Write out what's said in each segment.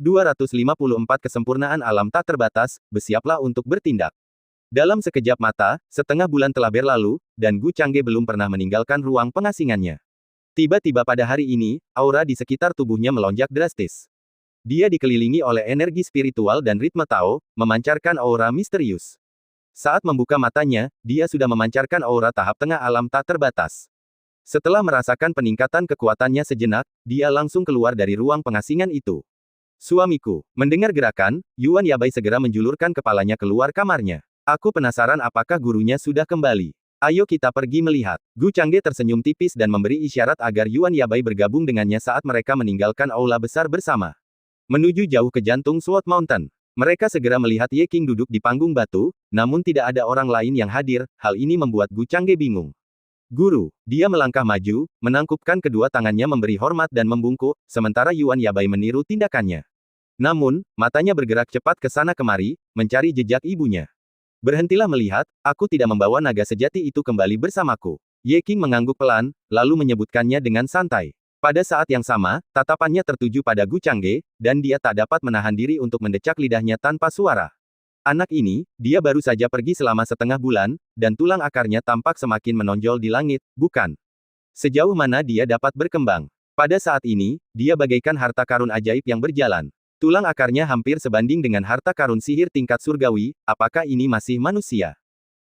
254 Kesempurnaan alam tak terbatas, bersiaplah untuk bertindak. Dalam sekejap mata, setengah bulan telah berlalu, dan Gu Changge belum pernah meninggalkan ruang pengasingannya. Tiba-tiba pada hari ini, aura di sekitar tubuhnya melonjak drastis. Dia dikelilingi oleh energi spiritual dan ritme Tao, memancarkan aura misterius. Saat membuka matanya, dia sudah memancarkan aura tahap tengah alam tak terbatas. Setelah merasakan peningkatan kekuatannya sejenak, dia langsung keluar dari ruang pengasingan itu. Suamiku, mendengar gerakan, Yuan Yabai segera menjulurkan kepalanya keluar kamarnya. Aku penasaran apakah gurunya sudah kembali. Ayo kita pergi melihat. Gu Changge tersenyum tipis dan memberi isyarat agar Yuan Yabai bergabung dengannya saat mereka meninggalkan aula besar bersama. Menuju jauh ke jantung Sword Mountain. Mereka segera melihat Ye King duduk di panggung batu, namun tidak ada orang lain yang hadir. Hal ini membuat Gu Changge bingung. Guru, dia melangkah maju, menangkupkan kedua tangannya memberi hormat dan membungkuk, sementara Yuan Yabai meniru tindakannya. Namun, matanya bergerak cepat ke sana kemari, mencari jejak ibunya. Berhentilah melihat, aku tidak membawa naga sejati itu kembali bersamaku. Ye King mengangguk pelan, lalu menyebutkannya dengan santai. Pada saat yang sama, tatapannya tertuju pada Gu Changge, dan dia tak dapat menahan diri untuk mendecak lidahnya tanpa suara. Anak ini, dia baru saja pergi selama setengah bulan, dan tulang akarnya tampak semakin menonjol di langit, bukan? Sejauh mana dia dapat berkembang? Pada saat ini, dia bagaikan harta karun ajaib yang berjalan. Tulang akarnya hampir sebanding dengan harta karun sihir tingkat surgawi, apakah ini masih manusia?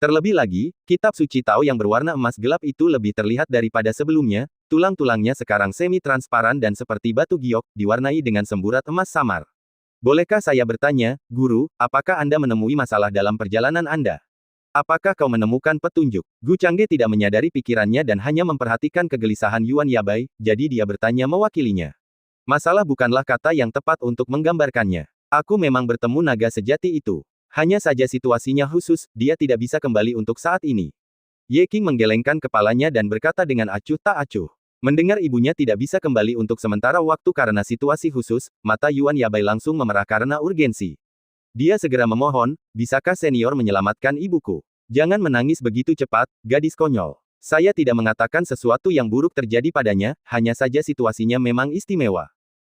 Terlebih lagi, kitab suci Tao yang berwarna emas gelap itu lebih terlihat daripada sebelumnya, tulang-tulangnya sekarang semi-transparan dan seperti batu giok, diwarnai dengan semburat emas samar. Bolehkah saya bertanya, Guru, apakah Anda menemui masalah dalam perjalanan Anda? Apakah kau menemukan petunjuk? Gu Changge tidak menyadari pikirannya dan hanya memperhatikan kegelisahan Yuan Yabai, jadi dia bertanya mewakilinya. Masalah bukanlah kata yang tepat untuk menggambarkannya. Aku memang bertemu naga sejati itu. Hanya saja situasinya khusus, dia tidak bisa kembali untuk saat ini. Ye King menggelengkan kepalanya dan berkata dengan acuh tak acuh. Mendengar ibunya tidak bisa kembali untuk sementara waktu karena situasi khusus, mata Yuan Yabai langsung memerah karena urgensi. Dia segera memohon, bisakah senior menyelamatkan ibuku? Jangan menangis begitu cepat, gadis konyol. Saya tidak mengatakan sesuatu yang buruk terjadi padanya, hanya saja situasinya memang istimewa.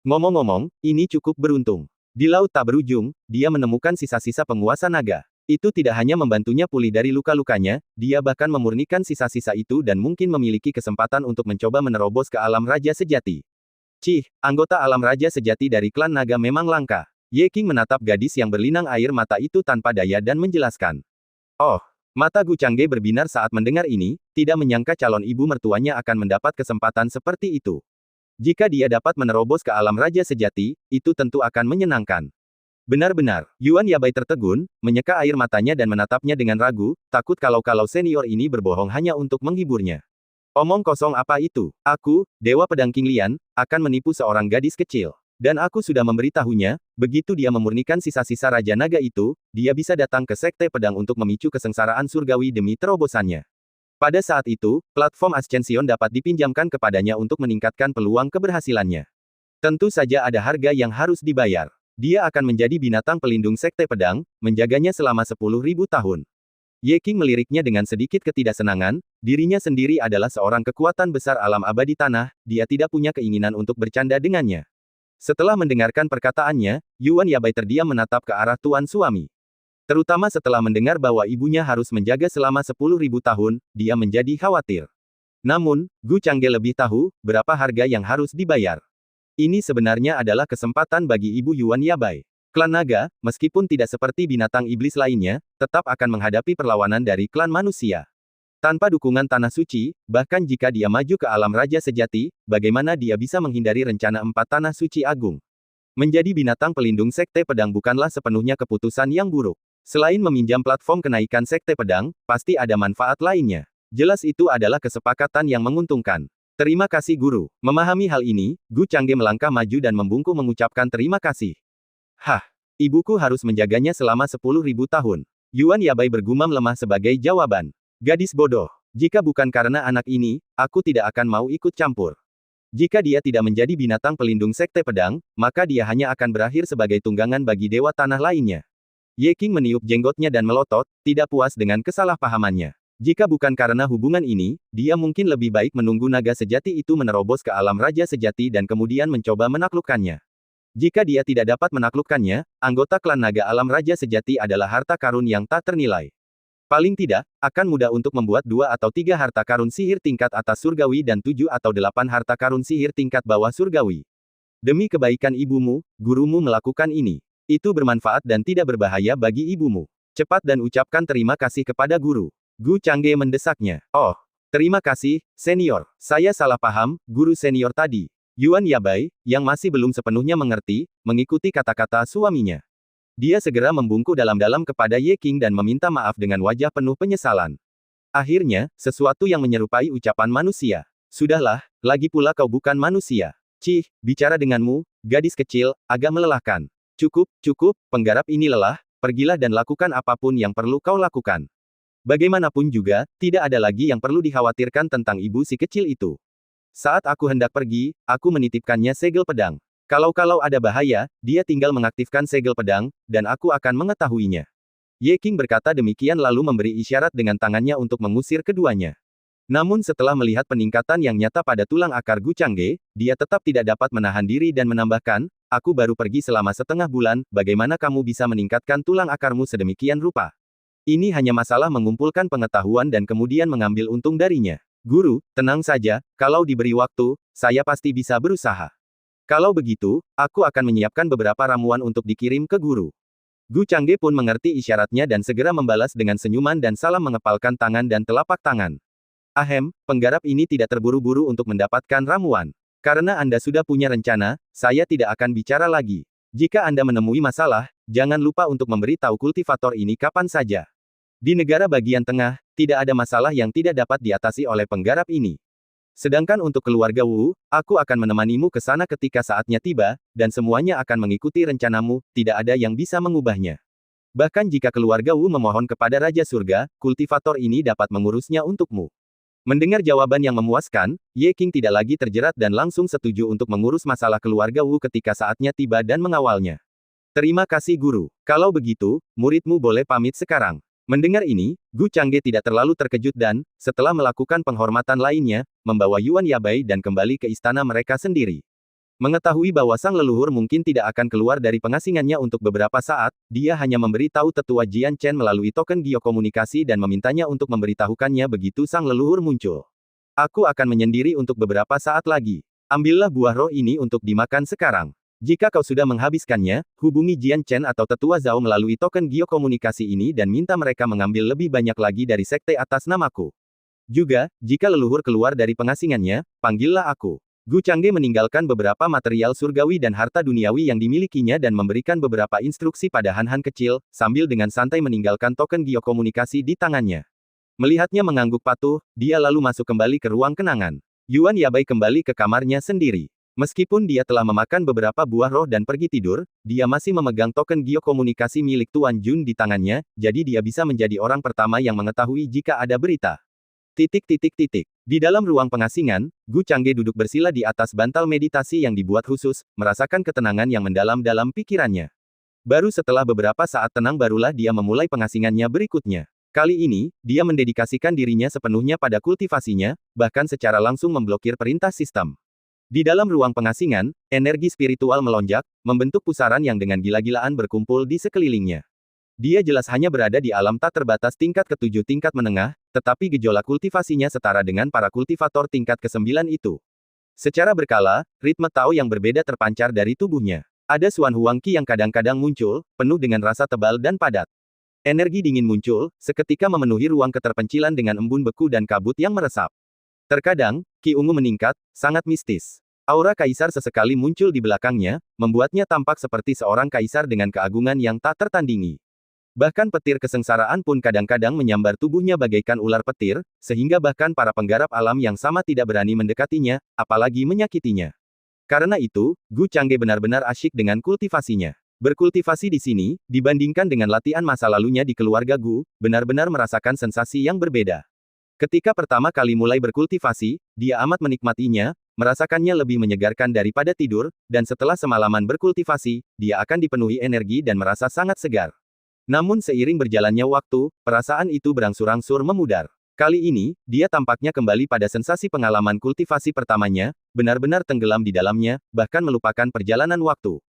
Ngomong-ngomong, ini cukup beruntung. Di laut tak berujung, dia menemukan sisa-sisa penguasa naga. Itu tidak hanya membantunya pulih dari luka-lukanya, dia bahkan memurnikan sisa-sisa itu dan mungkin memiliki kesempatan untuk mencoba menerobos ke alam raja sejati. Cih, anggota alam raja sejati dari klan naga memang langka. Ye King menatap gadis yang berlinang air mata itu tanpa daya dan menjelaskan. Oh, mata Gu Changge berbinar saat mendengar ini, tidak menyangka calon ibu mertuanya akan mendapat kesempatan seperti itu. Jika dia dapat menerobos ke alam raja sejati, itu tentu akan menyenangkan. Benar-benar, Yuan Yabai tertegun, menyeka air matanya dan menatapnya dengan ragu, takut kalau senior ini berbohong hanya untuk menghiburnya. Omong kosong apa itu? Aku, Dewa Pedang King Lian, akan menipu seorang gadis kecil. Dan aku sudah memberitahunya, begitu dia memurnikan sisa-sisa Raja Naga itu, dia bisa datang ke Sekte Pedang untuk memicu kesengsaraan surgawi demi terobosannya. Pada saat itu, platform Ascension dapat dipinjamkan kepadanya untuk meningkatkan peluang keberhasilannya. Tentu saja ada harga yang harus dibayar. Dia akan menjadi binatang pelindung Sekte Pedang, menjaganya selama 10.000 tahun. Ye King meliriknya dengan sedikit ketidaksenangan, dirinya sendiri adalah seorang kekuatan besar alam abadi tanah, dia tidak punya keinginan untuk bercanda dengannya. Setelah mendengarkan perkataannya, Yuan Yabai terdiam menatap ke arah tuan suami. Terutama setelah mendengar bahwa ibunya harus menjaga selama 10.000 tahun, dia menjadi khawatir. Namun, Gu Changge lebih tahu, berapa harga yang harus dibayar. Ini sebenarnya adalah kesempatan bagi Ibu Yuan Yabai. Klan naga, meskipun tidak seperti binatang iblis lainnya, tetap akan menghadapi perlawanan dari klan manusia. Tanpa dukungan tanah suci, bahkan jika dia maju ke alam raja sejati, bagaimana dia bisa menghindari rencana 4 tanah suci agung? Menjadi binatang pelindung Sekte Pedang bukanlah sepenuhnya keputusan yang buruk. Selain meminjam platform kenaikan Sekte Pedang, pasti ada manfaat lainnya. Jelas itu adalah kesepakatan yang menguntungkan. Terima kasih guru. Memahami hal ini, Gu Changge melangkah maju dan membungkuk mengucapkan terima kasih. Hah, ibuku harus menjaganya selama 10.000 tahun. Yuan Yabai bergumam lemah sebagai jawaban. Gadis bodoh. Jika bukan karena anak ini, aku tidak akan mau ikut campur. Jika dia tidak menjadi binatang pelindung Sekte Pedang, maka dia hanya akan berakhir sebagai tunggangan bagi dewa tanah lainnya. Ye King meniup jenggotnya dan melotot, tidak puas dengan kesalahpahamannya. Jika bukan karena hubungan ini, dia mungkin lebih baik menunggu naga sejati itu menerobos ke alam raja sejati dan kemudian mencoba menaklukkannya. Jika dia tidak dapat menaklukkannya, anggota klan naga alam raja sejati adalah harta karun yang tak ternilai. Paling tidak, akan mudah untuk membuat 2 atau 3 harta karun sihir tingkat atas surgawi dan 7 atau 8 harta karun sihir tingkat bawah surgawi. Demi kebaikan ibumu, gurumu melakukan ini. Itu bermanfaat dan tidak berbahaya bagi ibumu. Cepat dan ucapkan terima kasih kepada guru. Gu Changge mendesaknya. Oh, terima kasih, senior. Saya salah paham, guru senior tadi. Yuan Yabai, yang masih belum sepenuhnya mengerti, mengikuti kata-kata suaminya. Dia segera membungkuk dalam-dalam kepada Ye King dan meminta maaf dengan wajah penuh penyesalan. Akhirnya, sesuatu yang menyerupai ucapan manusia. Sudahlah, lagi pula kau bukan manusia. Cih, bicara denganmu, gadis kecil, agak melelahkan. Cukup, cukup, penggarap ini lelah, pergilah dan lakukan apapun yang perlu kau lakukan. Bagaimanapun juga, tidak ada lagi yang perlu dikhawatirkan tentang ibu si kecil itu. Saat aku hendak pergi, aku menitipkannya segel pedang. Kalau ada bahaya, dia tinggal mengaktifkan segel pedang, dan aku akan mengetahuinya. Ye King berkata demikian lalu memberi isyarat dengan tangannya untuk mengusir keduanya. Namun setelah melihat peningkatan yang nyata pada tulang akar Gu Changge, dia tetap tidak dapat menahan diri dan menambahkan, aku baru pergi selama setengah bulan, bagaimana kamu bisa meningkatkan tulang akarmu sedemikian rupa? Ini hanya masalah mengumpulkan pengetahuan dan kemudian mengambil untung darinya. Guru, tenang saja, kalau diberi waktu, saya pasti bisa berusaha. Kalau begitu, aku akan menyiapkan beberapa ramuan untuk dikirim ke guru. Gu Changge pun mengerti isyaratnya dan segera membalas dengan senyuman dan salam mengepalkan tangan dan telapak tangan. Ahem, penggarap ini tidak terburu-buru untuk mendapatkan ramuan. Karena Anda sudah punya rencana, saya tidak akan bicara lagi. Jika Anda menemui masalah, jangan lupa untuk memberi tahu kultivator ini kapan saja. Di negara bagian tengah, tidak ada masalah yang tidak dapat diatasi oleh penggarap ini. Sedangkan untuk keluarga Wu, aku akan menemanimu ke sana ketika saatnya tiba, dan semuanya akan mengikuti rencanamu, tidak ada yang bisa mengubahnya. Bahkan jika keluarga Wu memohon kepada Raja Surga, kultivator ini dapat mengurusnya untukmu. Mendengar jawaban yang memuaskan, Ye King tidak lagi terjerat dan langsung setuju untuk mengurus masalah keluarga Wu ketika saatnya tiba dan mengawalnya. Terima kasih guru. Kalau begitu, muridmu boleh pamit sekarang. Mendengar ini, Gu Changge tidak terlalu terkejut dan, setelah melakukan penghormatan lainnya, membawa Yuan Yabai dan kembali ke istana mereka sendiri. Mengetahui bahwa sang leluhur mungkin tidak akan keluar dari pengasingannya untuk beberapa saat, dia hanya memberi tahu tetua Jian Chen melalui token geokomunikasi dan memintanya untuk memberitahukannya begitu sang leluhur muncul. Aku akan menyendiri untuk beberapa saat lagi. Ambillah buah roh ini untuk dimakan sekarang. Jika kau sudah menghabiskannya, hubungi Jian Chen atau tetua Zhao melalui token geokomunikasi ini dan minta mereka mengambil lebih banyak lagi dari sekte atas namaku. Juga, jika leluhur keluar dari pengasingannya, panggillah aku. Gu Changge meninggalkan beberapa material surgawi dan harta duniawi yang dimilikinya dan memberikan beberapa instruksi pada Han-Han kecil, sambil dengan santai meninggalkan token geokomunikasi di tangannya. Melihatnya mengangguk patuh, dia lalu masuk kembali ke ruang kenangan. Yuan Yabai kembali ke kamarnya sendiri. Meskipun dia telah memakan beberapa buah roh dan pergi tidur, dia masih memegang token geokomunikasi milik Tuan Jun di tangannya, jadi dia bisa menjadi orang pertama yang mengetahui jika ada berita. Di dalam ruang pengasingan, Gu Changge duduk bersila di atas bantal meditasi yang dibuat khusus, merasakan ketenangan yang mendalam dalam pikirannya. Baru setelah beberapa saat tenang barulah dia memulai pengasingannya berikutnya. Kali ini, dia mendedikasikan dirinya sepenuhnya pada kultivasinya, bahkan secara langsung memblokir perintah sistem. Di dalam ruang pengasingan, energi spiritual melonjak, membentuk pusaran yang dengan gila-gilaan berkumpul di sekelilingnya. Dia jelas hanya berada di alam tak terbatas tingkat ke-7 tingkat menengah, tetapi gejolak kultivasinya setara dengan para kultivator tingkat ke-9 itu. Secara berkala, ritme Tao yang berbeda terpancar dari tubuhnya. Ada Suan Huang Qi yang kadang-kadang muncul, penuh dengan rasa tebal dan padat. Energi dingin muncul, seketika memenuhi ruang keterpencilan dengan embun beku dan kabut yang meresap. Terkadang, Qi ungu meningkat, sangat mistis. Aura kaisar sesekali muncul di belakangnya, membuatnya tampak seperti seorang kaisar dengan keagungan yang tak tertandingi. Bahkan petir kesengsaraan pun kadang-kadang menyambar tubuhnya bagaikan ular petir, sehingga bahkan para penggarap alam yang sama tidak berani mendekatinya, apalagi menyakitinya. Karena itu, Gu Changge benar-benar asyik dengan kultivasinya. Berkultivasi di sini, dibandingkan dengan latihan masa lalunya di keluarga Gu, benar-benar merasakan sensasi yang berbeda. Ketika pertama kali mulai berkultivasi, dia amat menikmatinya, merasakannya lebih menyegarkan daripada tidur, dan setelah semalaman berkultivasi, dia akan dipenuhi energi dan merasa sangat segar. Namun seiring berjalannya waktu, perasaan itu berangsur-angsur memudar. Kali ini, dia tampaknya kembali pada sensasi pengalaman kultivasi pertamanya, benar-benar tenggelam di dalamnya, bahkan melupakan perjalanan waktu.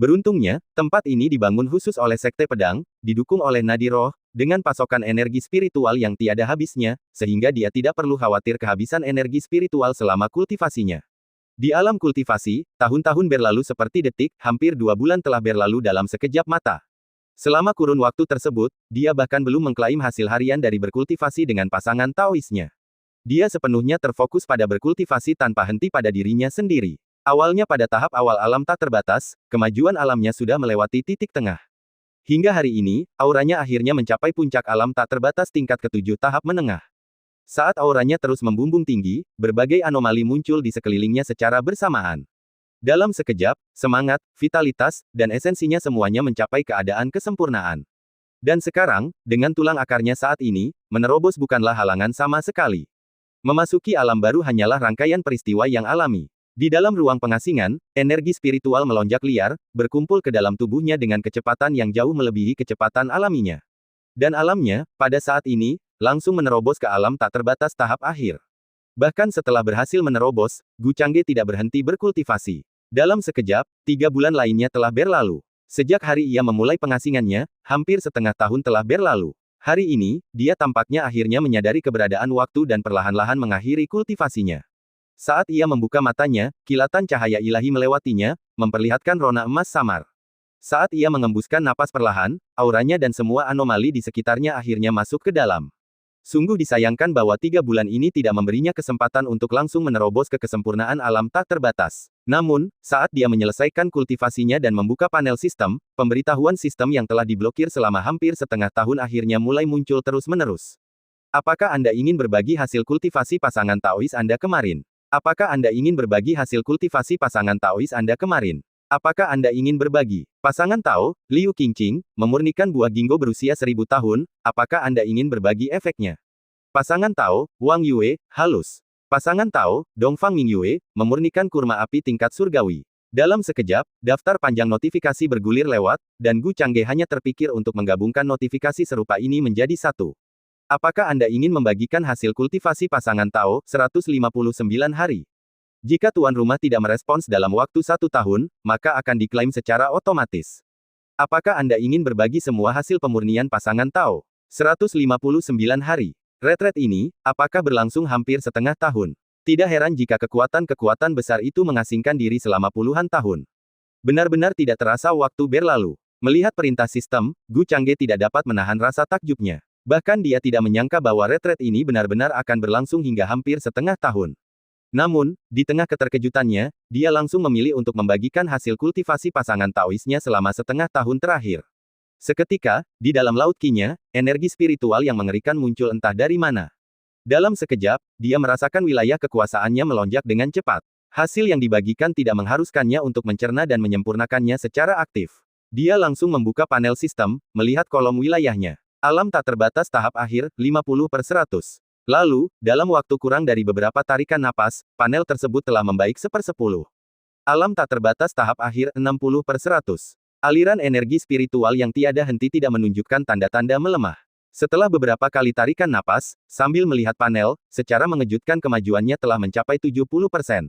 Beruntungnya, tempat ini dibangun khusus oleh Sekte Pedang, didukung oleh nadi roh, dengan pasokan energi spiritual yang tiada habisnya, sehingga dia tidak perlu khawatir kehabisan energi spiritual selama kultivasinya. Di alam kultivasi, tahun-tahun berlalu seperti detik, hampir 2 bulan telah berlalu dalam sekejap mata. Selama kurun waktu tersebut, dia bahkan belum mengklaim hasil harian dari berkultivasi dengan pasangan Taoisnya. Dia sepenuhnya terfokus pada berkultivasi tanpa henti pada dirinya sendiri. Awalnya pada tahap awal alam tak terbatas, kemajuan alamnya sudah melewati titik tengah. Hingga hari ini, auranya akhirnya mencapai puncak alam tak terbatas tingkat ke-7 tahap menengah. Saat auranya terus membumbung tinggi, berbagai anomali muncul di sekelilingnya secara bersamaan. Dalam sekejap, semangat, vitalitas, dan esensinya semuanya mencapai keadaan kesempurnaan. Dan sekarang, dengan tulang akarnya saat ini, menerobos bukanlah halangan sama sekali. Memasuki alam baru hanyalah rangkaian peristiwa yang alami. Di dalam ruang pengasingan, energi spiritual melonjak liar, berkumpul ke dalam tubuhnya dengan kecepatan yang jauh melebihi kecepatan alaminya. Dan alamnya, pada saat ini, langsung menerobos ke alam tak terbatas tahap akhir. Bahkan setelah berhasil menerobos, Gu Changge tidak berhenti berkultivasi. Dalam sekejap, 3 bulan lainnya telah berlalu. Sejak hari ia memulai pengasingannya, hampir setengah tahun telah berlalu. Hari ini, dia tampaknya akhirnya menyadari keberadaan waktu dan perlahan-lahan mengakhiri kultivasinya. Saat ia membuka matanya, kilatan cahaya ilahi melewatinya, memperlihatkan rona emas samar. Saat ia mengembuskan napas perlahan, auranya dan semua anomali di sekitarnya akhirnya masuk ke dalam. Sungguh disayangkan bahwa 3 bulan ini tidak memberinya kesempatan untuk langsung menerobos ke kesempurnaan alam tak terbatas. Namun, saat dia menyelesaikan kultivasinya dan membuka panel sistem, pemberitahuan sistem yang telah diblokir selama hampir setengah tahun akhirnya mulai muncul terus-menerus. Apakah Anda ingin berbagi hasil kultivasi pasangan Taois Anda kemarin? Apakah Anda ingin berbagi hasil kultivasi pasangan Taois Anda kemarin? Apakah Anda ingin berbagi? Pasangan Tao, Liu Qingqing, memurnikan buah ginkgo berusia 1000 tahun, apakah Anda ingin berbagi efeknya? Pasangan Tao, Wang Yue, halus. Pasangan Tao, Dongfang Mingyue, memurnikan kurma api tingkat surgawi. Dalam sekejap, daftar panjang notifikasi bergulir lewat, dan Gu Changge hanya terpikir untuk menggabungkan notifikasi serupa ini menjadi satu. Apakah Anda ingin membagikan hasil kultivasi pasangan Tao, 159 hari? Jika tuan rumah tidak merespons dalam waktu 1 tahun, maka akan diklaim secara otomatis. Apakah Anda ingin berbagi semua hasil pemurnian pasangan Tao? 159 hari. Retret ini, apakah berlangsung hampir setengah tahun? Tidak heran jika kekuatan-kekuatan besar itu mengasingkan diri selama puluhan tahun. Benar-benar tidak terasa waktu berlalu. Melihat perintah sistem, Gu Changge tidak dapat menahan rasa takjubnya. Bahkan dia tidak menyangka bahwa retret ini benar-benar akan berlangsung hingga hampir setengah tahun. Namun, di tengah keterkejutannya, dia langsung memilih untuk membagikan hasil kultivasi pasangan Taoisnya selama setengah tahun terakhir. Seketika, di dalam laut Qi-nya, energi spiritual yang mengerikan muncul entah dari mana. Dalam sekejap, dia merasakan wilayah kekuasaannya melonjak dengan cepat. Hasil yang dibagikan tidak mengharuskannya untuk mencerna dan menyempurnakannya secara aktif. Dia langsung membuka panel sistem, melihat kolom wilayahnya. Alam tak terbatas tahap akhir, 50/100. Lalu, dalam waktu kurang dari beberapa tarikan napas, panel tersebut telah membaik 1/10. Alam tak terbatas tahap akhir, 60/100. Aliran energi spiritual yang tiada henti tidak menunjukkan tanda-tanda melemah. Setelah beberapa kali tarikan napas, sambil melihat panel, secara mengejutkan kemajuannya telah mencapai 70%.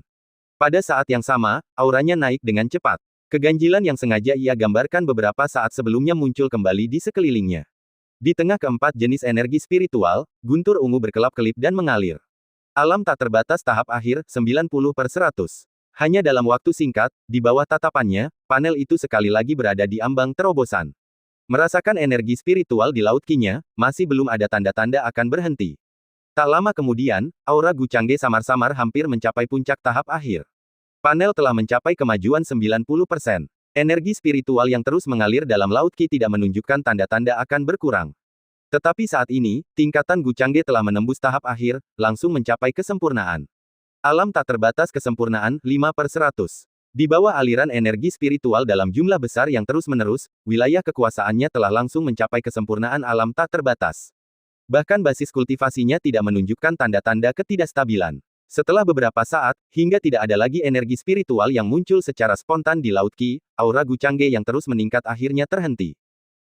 Pada saat yang sama, auranya naik dengan cepat. Keganjilan yang sengaja ia gambarkan beberapa saat sebelumnya muncul kembali di sekelilingnya. Di tengah keempat jenis energi spiritual, guntur ungu berkelap-kelip dan mengalir. Alam tak terbatas tahap akhir, 90/100. Hanya dalam waktu singkat, di bawah tatapannya, panel itu sekali lagi berada di ambang terobosan. Merasakan energi spiritual di laut Qi-nya, masih belum ada tanda-tanda akan berhenti. Tak lama kemudian, aura Gu Changge samar-samar hampir mencapai puncak tahap akhir. Panel telah mencapai kemajuan 90%. Energi spiritual yang terus mengalir dalam laut Qi tidak menunjukkan tanda-tanda akan berkurang. Tetapi saat ini, tingkatan Gu Changge telah menembus tahap akhir, langsung mencapai kesempurnaan. Alam tak terbatas kesempurnaan, 5/100. Di bawah aliran energi spiritual dalam jumlah besar yang terus-menerus, wilayah kekuasaannya telah langsung mencapai kesempurnaan alam tak terbatas. Bahkan basis kultivasinya tidak menunjukkan tanda-tanda ketidakstabilan. Setelah beberapa saat, hingga tidak ada lagi energi spiritual yang muncul secara spontan di laut Qi, aura Gu Changge yang terus meningkat akhirnya terhenti.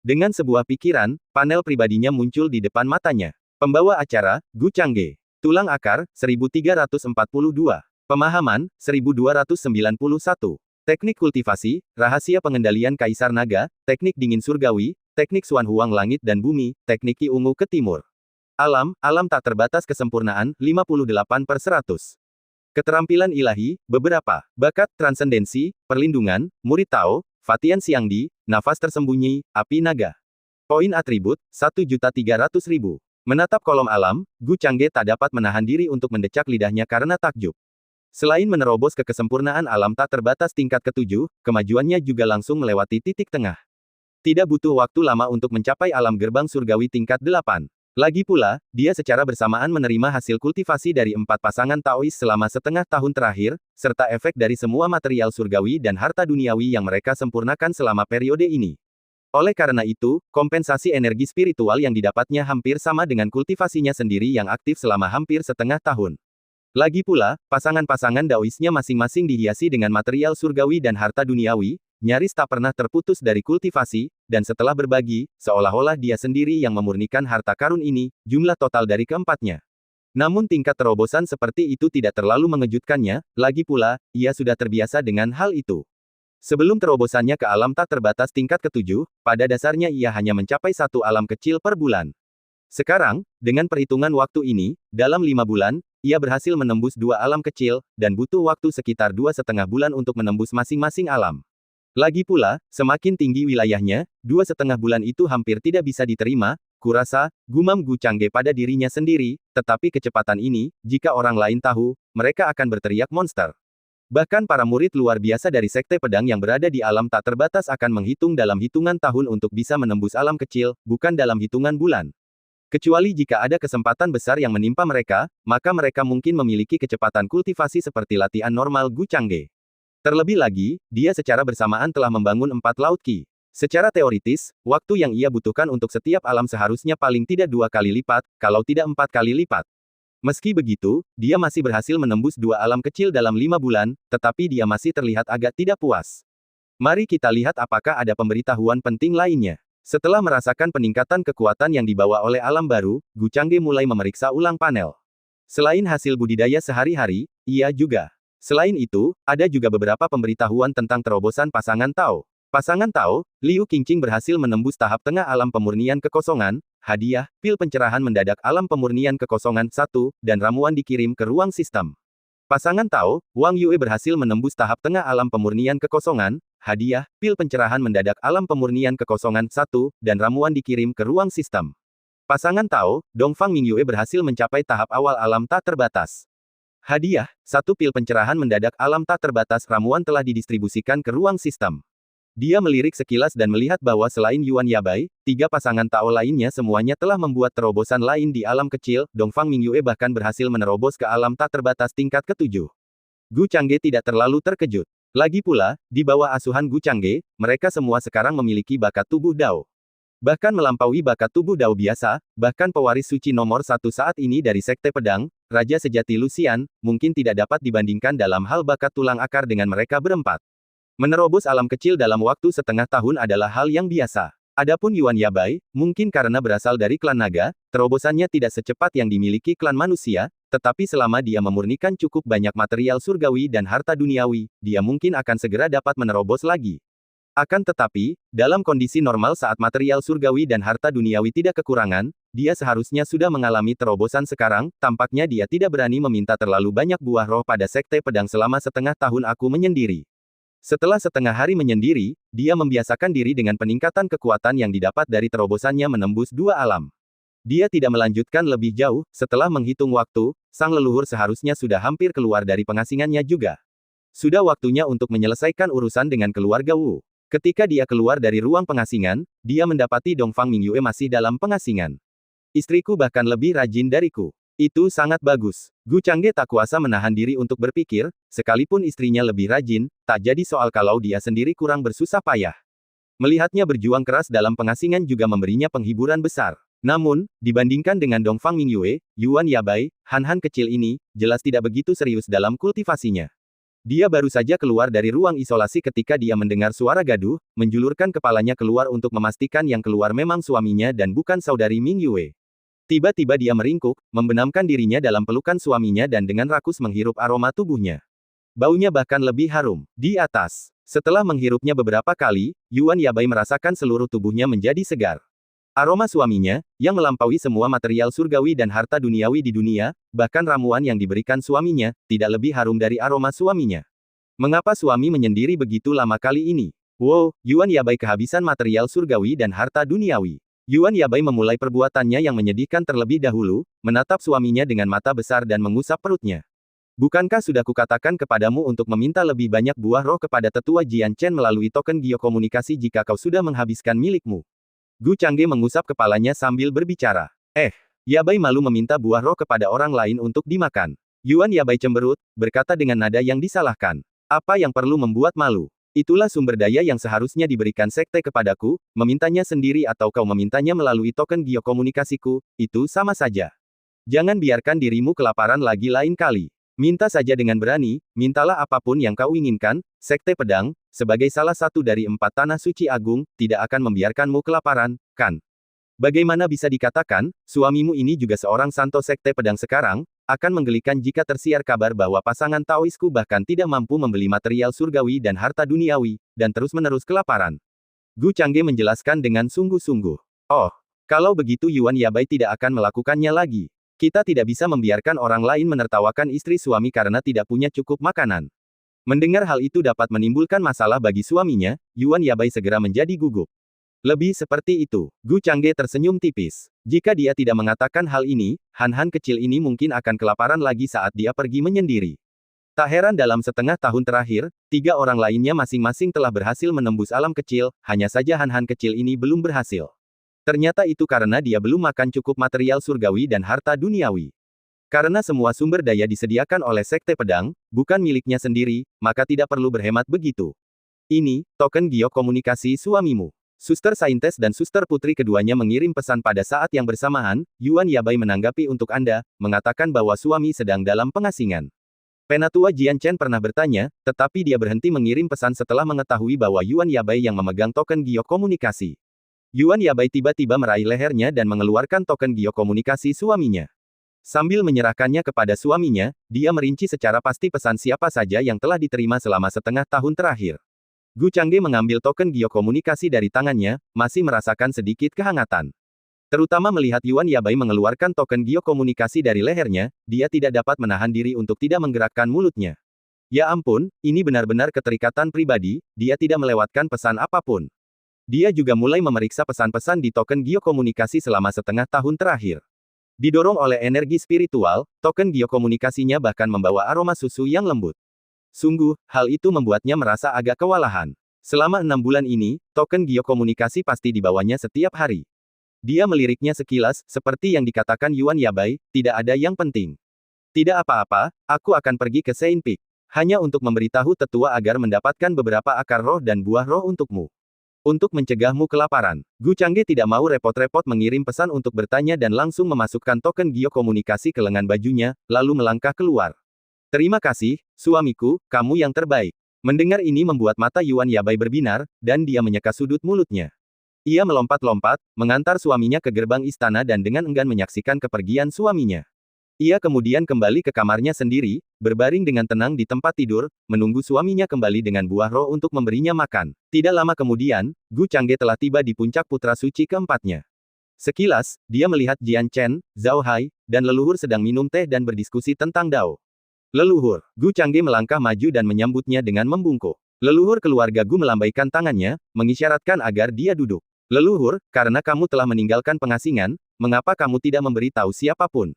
Dengan sebuah pikiran, panel pribadinya muncul di depan matanya. Pembawa acara, Gu Changge. Tulang akar, 1342. Pemahaman, 1291. Teknik kultivasi, rahasia pengendalian Kaisar Naga, teknik dingin surgawi, teknik Suan Huang langit dan bumi, teknik Ki Ungu ke timur. Alam tak terbatas kesempurnaan, 58/100. Keterampilan ilahi, beberapa. Bakat, transendensi, perlindungan, murid Tao, Fatian Xiangdi, nafas tersembunyi, api naga. Poin atribut, 1.300.000. Menatap kolom alam, Gu Changge tak dapat menahan diri untuk mendecak lidahnya karena takjub. Selain menerobos ke kesempurnaan alam tak terbatas tingkat ke-7, kemajuannya juga langsung melewati titik tengah. Tidak butuh waktu lama untuk mencapai alam gerbang surgawi tingkat 8. Lagi pula, dia secara bersamaan menerima hasil kultivasi dari 4 pasangan Taois selama setengah tahun terakhir, serta efek dari semua material surgawi dan harta duniawi yang mereka sempurnakan selama periode ini. Oleh karena itu, kompensasi energi spiritual yang didapatnya hampir sama dengan kultivasinya sendiri yang aktif selama hampir setengah tahun. Lagi pula, pasangan-pasangan Daoisnya masing-masing dihiasi dengan material surgawi dan harta duniawi, nyaris tak pernah terputus dari kultivasi, dan setelah berbagi, seolah-olah dia sendiri yang memurnikan harta karun ini, jumlah total dari keempatnya. Namun tingkat terobosan seperti itu tidak terlalu mengejutkannya, lagi pula, ia sudah terbiasa dengan hal itu. Sebelum terobosannya ke alam tak terbatas tingkat ke-7, pada dasarnya ia hanya mencapai 1 alam kecil per bulan. Sekarang, dengan perhitungan waktu ini, dalam 5 bulan, ia berhasil menembus 2 alam kecil, dan butuh waktu sekitar 2,5 bulan untuk menembus masing-masing alam. Lagi pula, semakin tinggi wilayahnya, 2,5 bulan itu hampir tidak bisa diterima, kurasa, gumam Gu Changge pada dirinya sendiri, tetapi kecepatan ini, jika orang lain tahu, mereka akan berteriak monster. Bahkan para murid luar biasa dari Sekte Pedang yang berada di alam tak terbatas akan menghitung dalam hitungan tahun untuk bisa menembus alam kecil, bukan dalam hitungan bulan. Kecuali jika ada kesempatan besar yang menimpa mereka, maka mereka mungkin memiliki kecepatan kultivasi seperti latihan normal Gu Changge. Terlebih lagi, dia secara bersamaan telah membangun 4 laut Qi. Secara teoritis, waktu yang ia butuhkan untuk setiap alam seharusnya paling tidak 2 kali lipat, kalau tidak 4 kali lipat. Meski begitu, dia masih berhasil menembus 2 alam kecil dalam 5 bulan, tetapi dia masih terlihat agak tidak puas. Mari kita lihat apakah ada pemberitahuan penting lainnya. Setelah merasakan peningkatan kekuatan yang dibawa oleh alam baru, Gu Changge mulai memeriksa ulang panel. Selain hasil budidaya sehari-hari, ia juga. Selain itu, ada juga beberapa pemberitahuan tentang terobosan pasangan Tao. Pasangan Tao, Liu Qingqing berhasil menembus tahap tengah alam pemurnian kekosongan, hadiah, pil pencerahan mendadak alam pemurnian kekosongan 1, dan ramuan dikirim ke ruang sistem. Pasangan Tao, Wang Yue berhasil menembus tahap tengah alam pemurnian kekosongan, hadiah, pil pencerahan mendadak alam pemurnian kekosongan 1, dan ramuan dikirim ke ruang sistem. Pasangan Tao, Dongfang Mingyue berhasil mencapai tahap awal alam tak terbatas. Hadiah, 1 pil pencerahan mendadak alam tak terbatas ramuan telah didistribusikan ke ruang sistem. Dia melirik sekilas dan melihat bahwa selain Yuan Yabai, 3 pasangan Tao lainnya semuanya telah membuat terobosan lain di alam kecil, Dongfang Mingyue bahkan berhasil menerobos ke alam tak terbatas tingkat ke-7. Gu Changge tidak terlalu terkejut. Lagi pula, di bawah asuhan Gu Changge, mereka semua sekarang memiliki bakat tubuh Dao. Bahkan melampaui bakat tubuh Dao biasa, bahkan pewaris suci nomor 1 saat ini dari Sekte Pedang, Raja Sejati Lucian, mungkin tidak dapat dibandingkan dalam hal bakat tulang akar dengan mereka berempat. Menerobos alam kecil dalam waktu setengah tahun adalah hal yang biasa. Adapun Yuan Yabai, mungkin karena berasal dari klan naga, terobosannya tidak secepat yang dimiliki klan manusia, tetapi selama dia memurnikan cukup banyak material surgawi dan harta duniawi, dia mungkin akan segera dapat menerobos lagi. Akan tetapi, dalam kondisi normal saat material surgawi dan harta duniawi tidak kekurangan, dia seharusnya sudah mengalami terobosan sekarang, tampaknya dia tidak berani meminta terlalu banyak buah roh pada Sekte Pedang selama setengah tahun aku menyendiri. Setelah setengah hari menyendiri, dia membiasakan diri dengan peningkatan kekuatan yang didapat dari terobosannya menembus 2 alam. Dia tidak melanjutkan lebih jauh, setelah menghitung waktu, sang leluhur seharusnya sudah hampir keluar dari pengasingannya juga. Sudah waktunya untuk menyelesaikan urusan dengan keluarga Wu. Ketika dia keluar dari ruang pengasingan, dia mendapati Dongfang Mingyue masih dalam pengasingan. Istriku bahkan lebih rajin dariku. Itu sangat bagus. Gu Changge tak kuasa menahan diri untuk berpikir, sekalipun istrinya lebih rajin, tak jadi soal kalau dia sendiri kurang bersusah payah. Melihatnya berjuang keras dalam pengasingan juga memberinya penghiburan besar. Namun, dibandingkan dengan Dongfang Mingyue, Yuan Yabai, Han-Han kecil ini, jelas tidak begitu serius dalam kultivasinya. Dia baru saja keluar dari ruang isolasi ketika dia mendengar suara gaduh, menjulurkan kepalanya keluar untuk memastikan yang keluar memang suaminya dan bukan saudari Mingyue. Tiba-tiba dia meringkuk, membenamkan dirinya dalam pelukan suaminya dan dengan rakus menghirup aroma tubuhnya. Baunya bahkan lebih harum. Di atas. Setelah menghirupnya beberapa kali, Yuan Yabai merasakan seluruh tubuhnya menjadi segar. Aroma suaminya, yang melampaui semua material surgawi dan harta duniawi di dunia, bahkan ramuan yang diberikan suaminya, tidak lebih harum dari aroma suaminya. Mengapa suami menyendiri begitu lama kali ini? Wow, Yuan Yabai kehabisan material surgawi dan harta duniawi. Yuan Yabai memulai perbuatannya yang menyedihkan terlebih dahulu, menatap suaminya dengan mata besar dan mengusap perutnya. Bukankah sudah kukatakan kepadamu untuk meminta lebih banyak buah roh kepada tetua Jian Chen melalui token geokomunikasi jika kau sudah menghabiskan milikmu? Gu Changge mengusap kepalanya sambil berbicara. Yabai malu meminta buah roh kepada orang lain untuk dimakan. Yuan Yabai cemberut, berkata dengan nada yang disalahkan. Apa yang perlu membuat malu? Itulah sumber daya yang seharusnya diberikan sekte kepadaku, memintanya sendiri atau kau memintanya melalui token geokomunikasiku, itu sama saja. Jangan biarkan dirimu kelaparan lagi lain kali. Minta saja dengan berani, mintalah apapun yang kau inginkan, Sekte Pedang, sebagai salah satu dari 4 tanah suci agung, tidak akan membiarkanmu kelaparan, kan? Bagaimana bisa dikatakan, suamimu ini juga seorang santo Sekte Pedang sekarang, akan menggelikan jika tersiar kabar bahwa pasangan Taoisku bahkan tidak mampu membeli material surgawi dan harta duniawi, dan terus-menerus kelaparan. Gu Changge menjelaskan dengan sungguh-sungguh. Oh, kalau begitu Yuan Yabai tidak akan melakukannya lagi. Kita tidak bisa membiarkan orang lain menertawakan istri suami karena tidak punya cukup makanan. Mendengar hal itu dapat menimbulkan masalah bagi suaminya, Yuan Yabai segera menjadi gugup. Lebih seperti itu, Gu Changge tersenyum tipis. Jika dia tidak mengatakan hal ini, Han-Han kecil ini mungkin akan kelaparan lagi saat dia pergi menyendiri. Tak heran dalam setengah tahun terakhir, 3 orang lainnya masing-masing telah berhasil menembus alam kecil, hanya saja Han-Han kecil ini belum berhasil. Ternyata itu karena dia belum makan cukup material surgawi dan harta duniawi. Karena semua sumber daya disediakan oleh Sekte Pedang, bukan miliknya sendiri, maka tidak perlu berhemat begitu. Ini, token geokomunikasi suamimu. Suster Saintes dan Suster Putri keduanya mengirim pesan pada saat yang bersamaan, Yuan Yabai menanggapi untuk Anda, mengatakan bahwa suami sedang dalam pengasingan. Penatua Jian Chen pernah bertanya, tetapi dia berhenti mengirim pesan setelah mengetahui bahwa Yuan Yabai yang memegang token geokomunikasi. Yuan Yabai tiba-tiba meraih lehernya dan mengeluarkan token geokomunikasi suaminya. Sambil menyerahkannya kepada suaminya, dia merinci secara pasti pesan siapa saja yang telah diterima selama setengah tahun terakhir. Gu Changge mengambil token geokomunikasi dari tangannya, masih merasakan sedikit kehangatan. Terutama melihat Yuan Yabai mengeluarkan token geokomunikasi dari lehernya, dia tidak dapat menahan diri untuk tidak menggerakkan mulutnya. Ya ampun, ini benar-benar keterikatan pribadi, dia tidak melewatkan pesan apapun. Dia juga mulai memeriksa pesan-pesan di token geokomunikasi selama setengah tahun terakhir. Didorong oleh energi spiritual, token geokomunikasinya bahkan membawa aroma susu yang lembut. Sungguh, hal itu membuatnya merasa agak kewalahan. Selama 6 bulan ini, token geokomunikasi pasti dibawanya setiap hari. Dia meliriknya sekilas, seperti yang dikatakan Yuan Yabai, tidak ada yang penting. Tidak apa-apa, aku akan pergi ke Saint Peak. Hanya untuk memberitahu tetua agar mendapatkan beberapa akar roh dan buah roh untukmu. Untuk mencegahmu kelaparan, Gu Changge tidak mau repot-repot mengirim pesan untuk bertanya dan langsung memasukkan token geokomunikasi ke lengan bajunya, lalu melangkah keluar. Terima kasih, suamiku, kamu yang terbaik. Mendengar ini membuat mata Yuan Yabai berbinar, dan dia menyeka sudut mulutnya. Ia melompat-lompat, mengantar suaminya ke gerbang istana dan dengan enggan menyaksikan kepergian suaminya. Ia kemudian kembali ke kamarnya sendiri, berbaring dengan tenang di tempat tidur, menunggu suaminya kembali dengan buah roh untuk memberinya makan. Tidak lama kemudian, Gu Changge telah tiba di puncak putra suci keempatnya. Sekilas, dia melihat Jian Chen, Zhao Hai, dan leluhur sedang minum teh dan berdiskusi tentang Dao. Leluhur, Gu Changge melangkah maju dan menyambutnya dengan membungkuk. Leluhur keluarga Gu melambaikan tangannya, mengisyaratkan agar dia duduk. Leluhur, karena kamu telah meninggalkan pengasingan, mengapa kamu tidak memberitahu siapapun?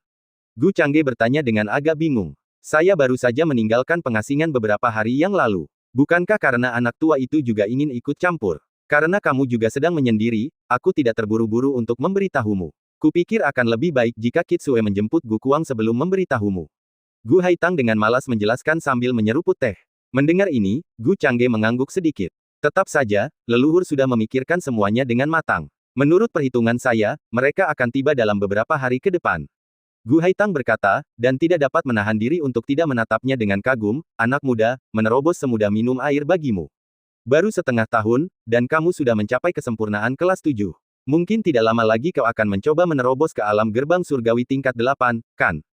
Gu Changge bertanya dengan agak bingung. Saya baru saja meninggalkan pengasingan beberapa hari yang lalu. Bukankah karena anak tua itu juga ingin ikut campur? Karena kamu juga sedang menyendiri, aku tidak terburu-buru untuk memberitahumu. Kupikir akan lebih baik jika Kitsue menjemput Gu Kuang sebelum memberitahumu. Gu Haitang dengan malas menjelaskan sambil menyeruput teh. Mendengar ini, Gu Changge mengangguk sedikit. Tetap saja, leluhur sudah memikirkan semuanya dengan matang. Menurut perhitungan saya, mereka akan tiba dalam beberapa hari ke depan. Gu Haitang berkata, dan tidak dapat menahan diri untuk tidak menatapnya dengan kagum, anak muda, menerobos semudah minum air bagimu. Baru setengah tahun, dan kamu sudah mencapai kesempurnaan kelas 7. Mungkin tidak lama lagi kau akan mencoba menerobos ke alam gerbang surgawi tingkat 8, kan?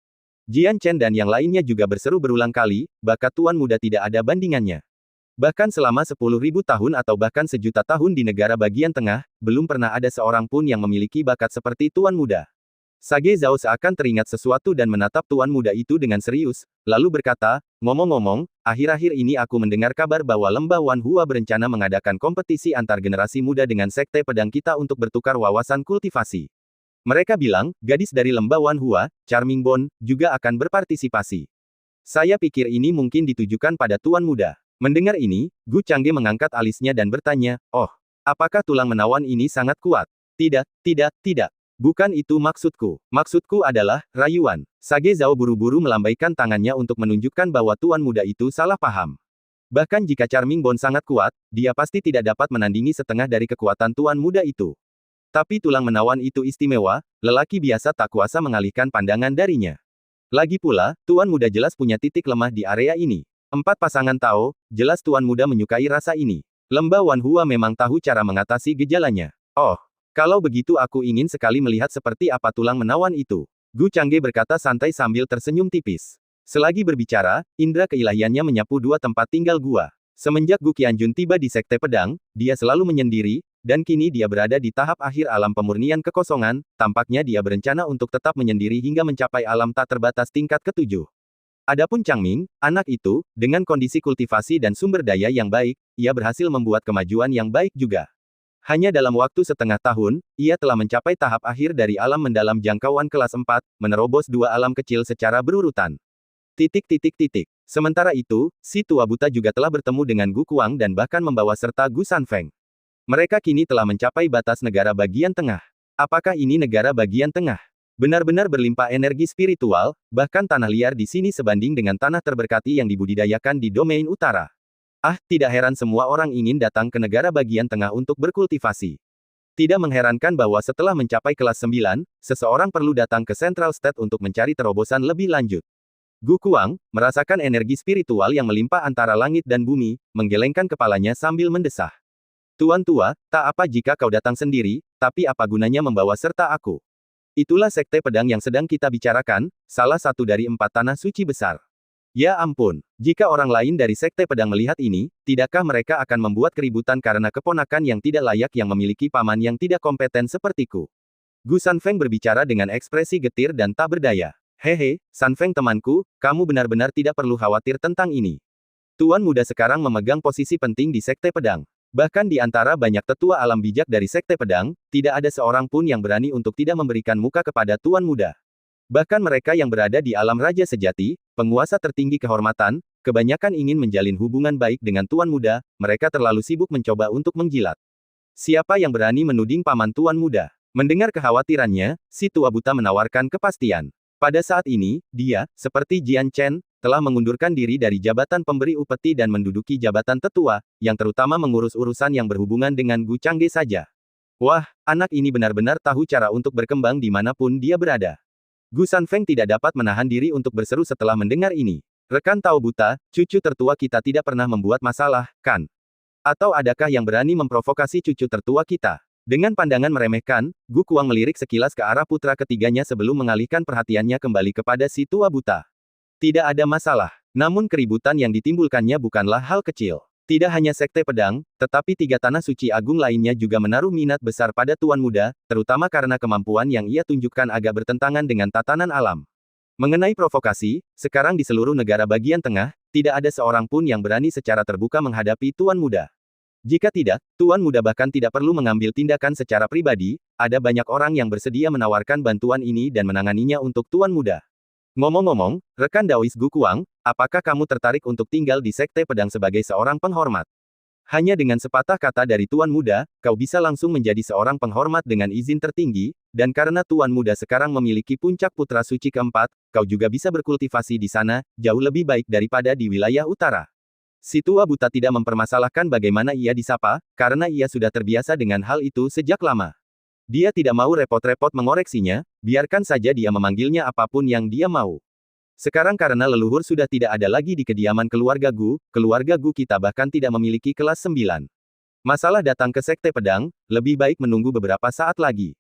Jian Chen dan yang lainnya juga berseru berulang kali, bakat Tuan Muda tidak ada bandingannya. Bahkan selama 10.000 tahun atau bahkan sejuta tahun di negara bagian tengah, belum pernah ada seorang pun yang memiliki bakat seperti Tuan Muda. Sage Zhao seakan teringat sesuatu dan menatap Tuan Muda itu dengan serius, lalu berkata, ngomong-ngomong, akhir-akhir ini aku mendengar kabar bahwa Lembah Wan Hua berencana mengadakan kompetisi antar generasi muda dengan sekte pedang kita untuk bertukar wawasan kultivasi. Mereka bilang, gadis dari Lembah Wan Hua, Charming Bond, juga akan berpartisipasi. Saya pikir ini mungkin ditujukan pada Tuan Muda. Mendengar ini, Gu Changge mengangkat alisnya dan bertanya, oh, apakah tulang menawan ini sangat kuat? Tidak, tidak, tidak. Bukan itu maksudku. Maksudku adalah, rayuan. Sage Zhao buru-buru melambaikan tangannya untuk menunjukkan bahwa Tuan Muda itu salah paham. Bahkan jika Charming Bond sangat kuat, dia pasti tidak dapat menandingi setengah dari kekuatan Tuan Muda itu. Tapi tulang menawan itu istimewa, lelaki biasa tak kuasa mengalihkan pandangan darinya. Lagi pula, Tuan Muda jelas punya titik lemah di area ini. 4 pasangan Tao, jelas Tuan Muda menyukai rasa ini. Lembah Wan Hua memang tahu cara mengatasi gejalanya. Oh. Kalau begitu aku ingin sekali melihat seperti apa tulang menawan itu. Gu Changge berkata santai sambil tersenyum tipis. Selagi berbicara, indera keilahiannya menyapu 2 tempat tinggal gua. Semenjak Gu Qianjun tiba di Sekte Pedang, dia selalu menyendiri, dan kini dia berada di tahap akhir alam pemurnian kekosongan, tampaknya dia berencana untuk tetap menyendiri hingga mencapai alam tak terbatas tingkat ke-7. Adapun Changming, anak itu, dengan kondisi kultivasi dan sumber daya yang baik, ia berhasil membuat kemajuan yang baik juga. Hanya dalam waktu setengah tahun, ia telah mencapai tahap akhir dari alam mendalam jangkauan kelas 4, menerobos 2 alam kecil secara berurutan. Sementara itu, si tua buta juga telah bertemu dengan Gu Kuang dan bahkan membawa serta Gu Sanfeng. Mereka kini telah mencapai batas negara bagian tengah. Apakah ini negara bagian tengah? Benar-benar berlimpah energi spiritual, bahkan tanah liar di sini sebanding dengan tanah terberkati yang dibudidayakan di domain utara. Ah, tidak heran semua orang ingin datang ke negara bagian tengah untuk berkultivasi. Tidak mengherankan bahwa setelah mencapai kelas 9, seseorang perlu datang ke Central State untuk mencari terobosan lebih lanjut. Gu Kuang, merasakan energi spiritual yang melimpah antara langit dan bumi, menggelengkan kepalanya sambil mendesah. Tuan tua, tak apa jika kau datang sendiri, tapi apa gunanya membawa serta aku? Itulah sekte pedang yang sedang kita bicarakan, salah satu dari 4 tanah suci besar. Ya ampun, jika orang lain dari Sekte Pedang melihat ini, tidakkah mereka akan membuat keributan karena keponakan yang tidak layak yang memiliki paman yang tidak kompeten sepertiku? Gu Sanfeng berbicara dengan ekspresi getir dan tak berdaya. Hehe, Sanfeng temanku, kamu benar-benar tidak perlu khawatir tentang ini. Tuan Muda sekarang memegang posisi penting di Sekte Pedang. Bahkan di antara banyak tetua alam bijak dari Sekte Pedang, tidak ada seorang pun yang berani untuk tidak memberikan muka kepada Tuan Muda. Bahkan mereka yang berada di alam raja sejati, penguasa tertinggi kehormatan, kebanyakan ingin menjalin hubungan baik dengan Tuan Muda, mereka terlalu sibuk mencoba untuk menjilat. Siapa yang berani menuding paman Tuan Muda? Mendengar kekhawatirannya, si tua buta menawarkan kepastian. Pada saat ini, dia, seperti Jian Chen, telah mengundurkan diri dari jabatan pemberi upeti dan menduduki jabatan tetua, yang terutama mengurus urusan yang berhubungan dengan Gu Changge saja. Wah, anak ini benar-benar tahu cara untuk berkembang dimanapun dia berada. Gu Sanfeng tidak dapat menahan diri untuk berseru setelah mendengar ini. Rekan Tao Buta, cucu tertua kita tidak pernah membuat masalah, kan? Atau adakah yang berani memprovokasi cucu tertua kita? Dengan pandangan meremehkan, Gu Kuang melirik sekilas ke arah putra ketiganya sebelum mengalihkan perhatiannya kembali kepada si tua buta. Tidak ada masalah. Namun keributan yang ditimbulkannya bukanlah hal kecil. Tidak hanya Sekte Pedang, tetapi 3 tanah suci agung lainnya juga menaruh minat besar pada Tuan Muda, terutama karena kemampuan yang ia tunjukkan agak bertentangan dengan tatanan alam. Mengenai provokasi, sekarang di seluruh negara bagian tengah, tidak ada seorang pun yang berani secara terbuka menghadapi Tuan Muda. Jika tidak, Tuan Muda bahkan tidak perlu mengambil tindakan secara pribadi, ada banyak orang yang bersedia menawarkan bantuan ini dan menanganinya untuk Tuan Muda. Ngomong-ngomong, rekan Daois Gu Kuang, apakah kamu tertarik untuk tinggal di Sekte Pedang sebagai seorang penghormat? Hanya dengan sepatah kata dari Tuan Muda, kau bisa langsung menjadi seorang penghormat dengan izin tertinggi, dan karena Tuan Muda sekarang memiliki puncak putra suci keempat, kau juga bisa berkultivasi di sana, jauh lebih baik daripada di wilayah utara. Si tua buta tidak mempermasalahkan bagaimana ia disapa, karena ia sudah terbiasa dengan hal itu sejak lama. Dia tidak mau repot-repot mengoreksinya, biarkan saja dia memanggilnya apapun yang dia mau. Sekarang karena leluhur sudah tidak ada lagi di kediaman keluarga Gu kita bahkan tidak memiliki kelas 9. Masalah datang ke Sekte Pedang, lebih baik menunggu beberapa saat lagi.